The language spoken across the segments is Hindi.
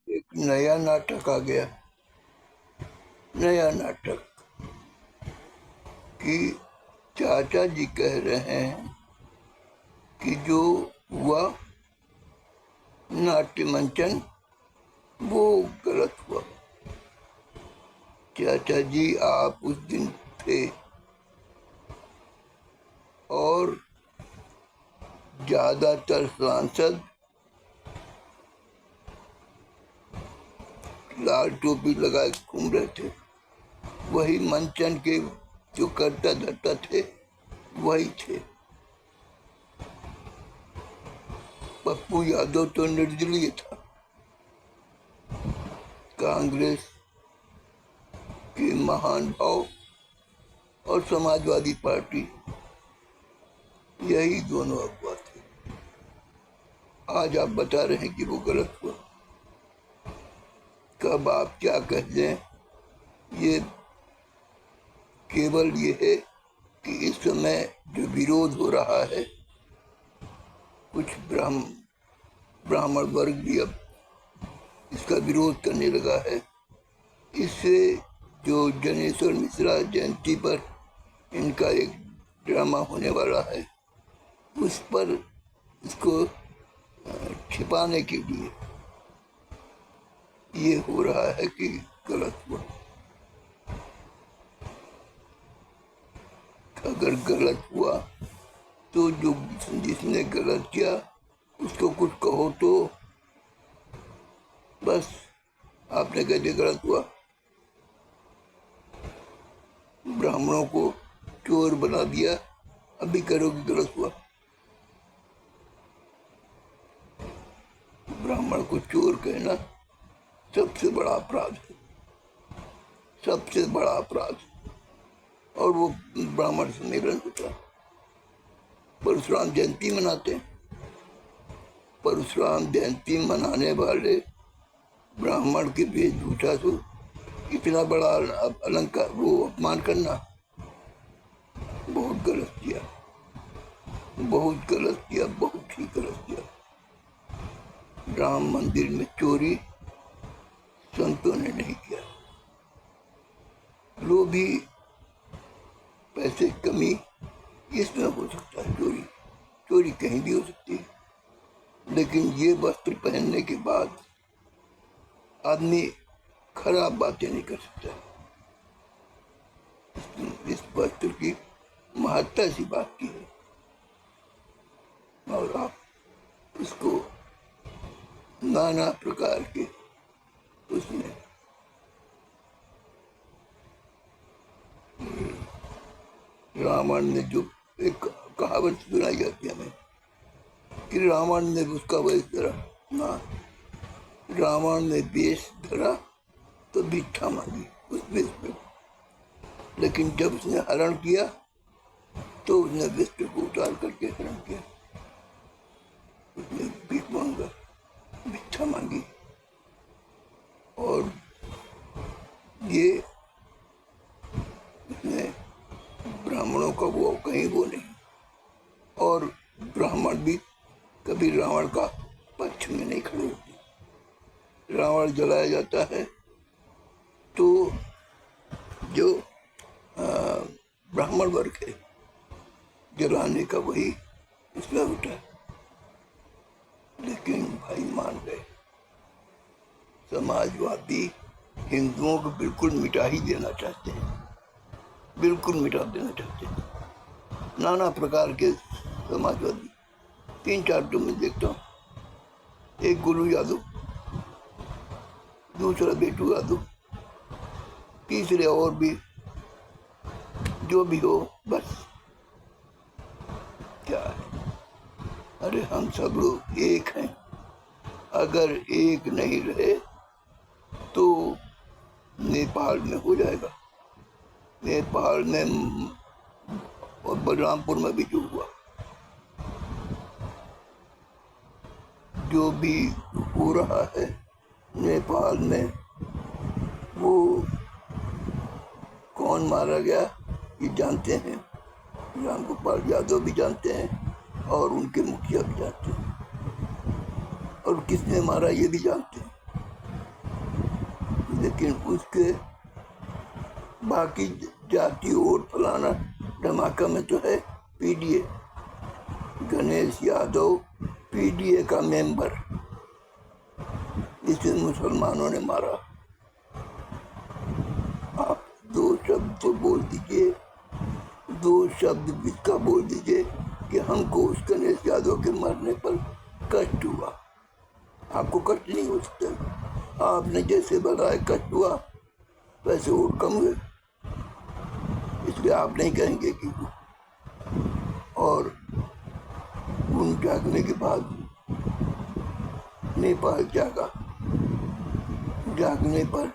एक नया नाटक आ गया, नया नाटक कि चाचा जी कह रहे हैं कि जो हुआ नाट्य मंचन वो गलत हुआ। चाचा जी आप उस दिन थे और ज्यादातर सांसद लाल टोपी लगाए घूम रहे थे, वही मंचन के जो करता धरता थे वही थे। पप्पू यादव तो निर्दलीय था, कांग्रेस के महान भाव और समाजवादी पार्टी, यही दोनों अगुवा थे। आज आप बता रहे हैं कि वो गलत हुआ। कब आप क्या कह दें, ये केवल ये है कि इस समय जो विरोध हो रहा है, कुछ ब्राह्मण वर्ग भी अब इसका विरोध करने लगा है। इससे जो जनेश्वर मिश्रा जयंती पर इनका एक ड्रामा होने वाला है, उस पर इसको छिपाने के लिए ये हो रहा है कि गलत हुआ। अगर गलत हुआ तो जो जिसने गलत किया उसको कुछ कहो तो बस आपने कह दिया गलत हुआ। ब्राह्मणों को चोर बना दिया, अभी करो कि गलत हुआ। ब्राह्मण को चोर कहना सबसे बड़ा अपराध है, सबसे बड़ा अपराध। और वो ब्राह्मण सम्मेलन होता, परशुराम जयंती मनाते हैं। परशुराम जयंती मनाने वाले ब्राह्मण के वेशभूषा से इतना बड़ा अलंकार, वो अपमान करना बहुत गलत किया, बहुत गलत किया, बहुत ही गलत किया। राम मंदिर में चोरी संतों ने नहीं किया। लोभी, पैसे कमी, इसमें हो सकता है चोरी, चोरी कहीं भी हो सकती है, लेकिन ये वस्त्र पहनने के बाद आदमी खराब बातें नहीं कर सकता। इस वस्त्र की महत्ता सी बात की है और आप इसको नाना प्रकार के उसमें रावण ने जो एक कहावत सुनाई जाती है हमें कि रावण ने उसका वेश धरा ना, रावण ने वेश धरा तो भिक्षा मांगी उस वेश पे, लेकिन जब उसने हरण किया तो उसने वस्त्र को उतार करके हरण किया, उसने भीख मांगा, भिक्षा मांगी। और ये उसने ब्राह्मणों का वो कहीं वो नहीं, और ब्राह्मण भी कभी रावण का पक्ष में नहीं खड़े होते। रावण जलाया जाता है तो जो ब्राह्मण वर्ग है जलाने का वही उसमें होता है, लेकिन भाई मान गए। समाजवादी हिंदुओं को बिल्कुल मिटा ही देना चाहते हैं, बिल्कुल मिटा देना चाहते हैं। नाना प्रकार के समाजवादी, 3-4 तो मैं देखता हूँ, एक गुरु यादव, दूसरा बेटू यादव, तीसरे और भी जो भी हो, बस क्या है, अरे हम सब लोग एक हैं। अगर एक नहीं रहे तो नेपाल में हो जाएगा, नेपाल में और बलरामपुर में भी जो हुआ, जो भी हो रहा है नेपाल में, वो कौन मारा गया ये जानते हैं, रामगोपाल यादव भी जानते हैं और उनके मुखिया भी जानते हैं, और किसने मारा ये भी जानते हैं। लेकिन उसके बाकी जाति और फलाना धमाका में तो है पीडीए। गणेश यादव पीडीए का मेंबर, इसे मुसलमानों ने मारा। आप दो शब्द तो बोल दीजिए, दो शब्द इसका बोल दीजिए कि हमको उस गणेश यादव के मरने पर कष्ट हुआ। आपको कष्ट नहीं हो सकता। आपने जैसे बताया कष्ट हुआ वैसे और कम हुए, इसलिए आप नहीं कहेंगे कि। और उन जागने के बाद नेपाल जागा, जागने पर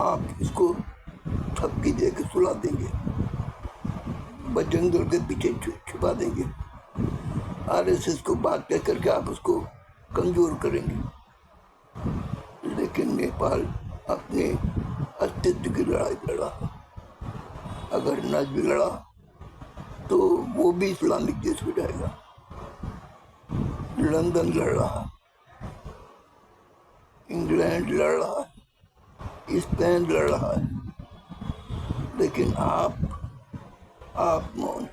आप इसको थपकी दे के सुला देंगे, जंगल के पीछे छुपा देंगे। आरएसएस को बात कह करके आप उसको कमजोर करेंगे। लेकिन नेपाल अपने अस्तित्व की लड़ाई लड़ा। अगर न भी लड़ा तो वो भी इस्लामिक देश हो जाएगा। लंदन लड़ रहा, इंग्लैंड लड़ रहा है, स्पेन लड़ रहा है, लेकिन आप मौन।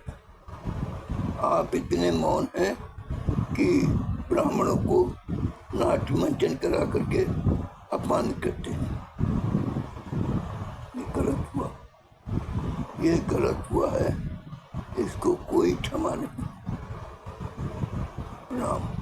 आप इतने मौन हैं कि ब्राह्मणों को नाट्य मंचन करा करके अपमानित करते हैं। ये गलत हुआ, ये गलत हुआ है, इसको कोई क्षमा नहीं। प्रणाम।